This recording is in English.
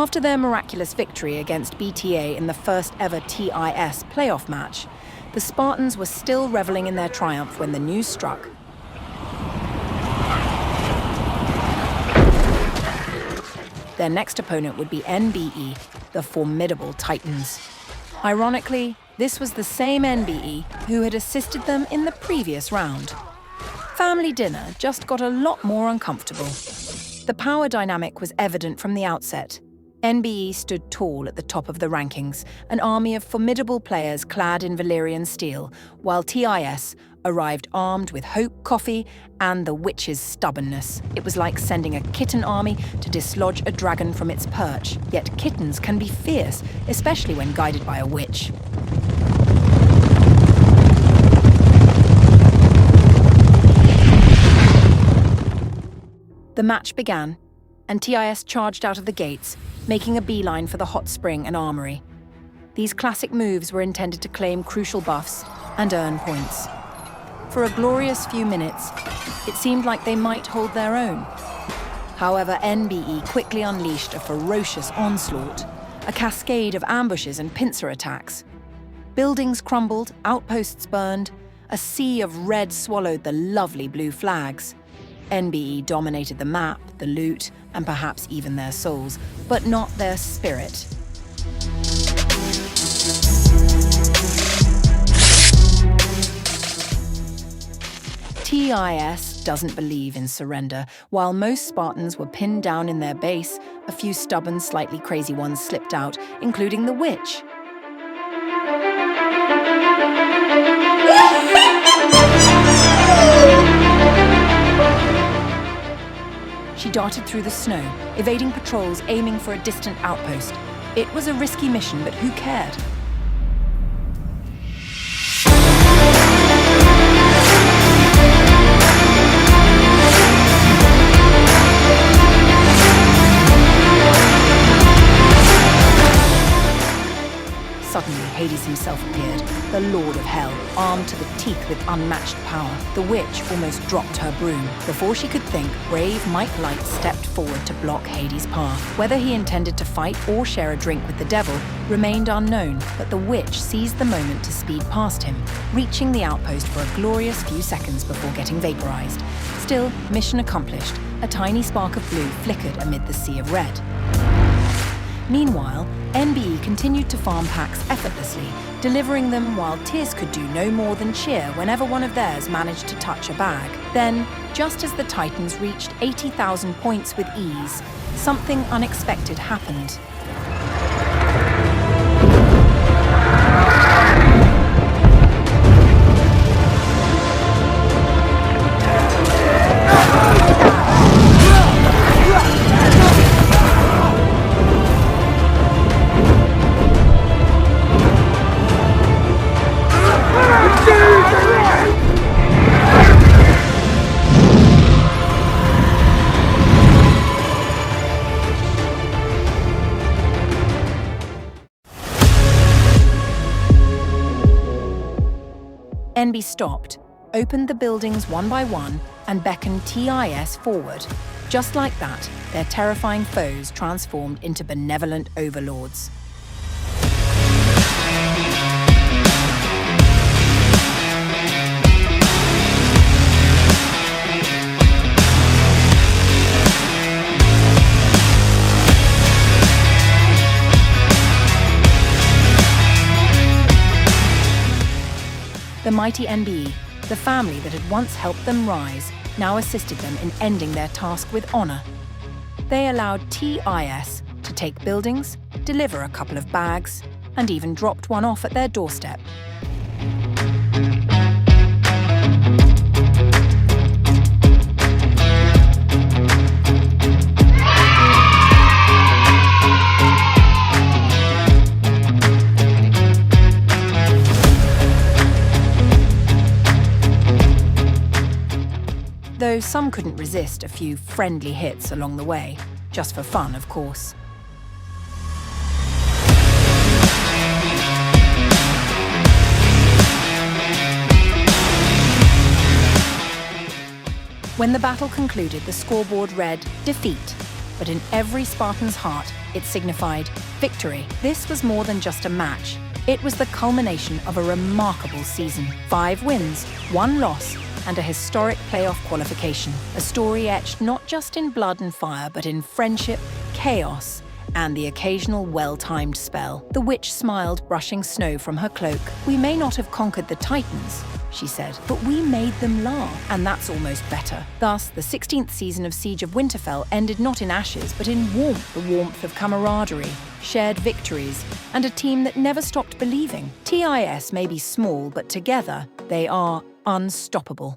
After their miraculous victory against BTA in the first ever TIS playoff match, the Spartans were still reveling in their triumph when the news struck. Their next opponent would be NBE, the formidable Titans. Ironically, this was the same NBE who had assisted them in the previous round. Family dinner just got a lot more uncomfortable. The power dynamic was evident from the outset. NBE stood tall at the top of the rankings, an army of formidable players clad in Valyrian steel, while TIS arrived armed with hope, coffee, and the witch's stubbornness. It was like sending a kitten army to dislodge a dragon from its perch. Yet kittens can be fierce, especially when guided by a witch. The match began, and TIS charged out of the gates, making a beeline for the hot spring and armory. These classic moves were intended to claim crucial buffs and earn points. For a glorious few minutes, it seemed like they might hold their own. However, NBE quickly unleashed a ferocious onslaught, a cascade of ambushes and pincer attacks. Buildings crumbled, outposts burned, a sea of red swallowed the lovely blue flags. NBE dominated the map, the loot, and perhaps even their souls, but not their spirit. TIS doesn't believe in surrender. While most Spartans were pinned down in their base, a few stubborn, slightly crazy ones slipped out, including the witch. She darted through the snow, evading patrols aiming for a distant outpost. It was a risky mission, but who cared? Suddenly, Hades himself appeared, the Lord of Hell, armed to the teeth with unmatched power. The witch almost dropped her broom. Before she could think, brave Mike Light stepped forward to block Hades' path. Whether he intended to fight or share a drink with the devil remained unknown, but the witch seized the moment to speed past him, reaching the outpost for a glorious few seconds before getting vaporized. Still, mission accomplished. A tiny spark of blue flickered amid the sea of red. Meanwhile, NBE continued to farm packs effortlessly, delivering them while TIS could do no more than cheer whenever one of theirs managed to touch a bag. Then, just as the Titans reached 80,000 points with ease, something unexpected happened. NB stopped, opened the buildings one by one, and beckoned TIS forward. Just like that, their terrifying foes transformed into benevolent overlords. The mighty NBE, the family that had once helped them rise, now assisted them in ending their task with honor. They allowed TIS to take buildings, deliver a couple of bags, and even dropped one off at their doorstep. Though some couldn't resist a few friendly hits along the way, just for fun, of course. When the battle concluded, the scoreboard read defeat, but in every Spartan's heart, It signified victory. This was more than just a match. It was the culmination of a remarkable season. 5 wins, 1 loss, and a historic playoff qualification. A story etched not just in blood and fire, but in friendship, chaos, and the occasional well-timed spell. The witch smiled, brushing snow from her cloak. "We may not have conquered the Titans," she said, "but we made them laugh, and that's almost better." Thus, the 16th season of Siege of Winterfell ended not in ashes, but in warmth, the warmth of camaraderie, shared victories, and a team that never stopped believing. TIS may be small, but together, they are unstoppable.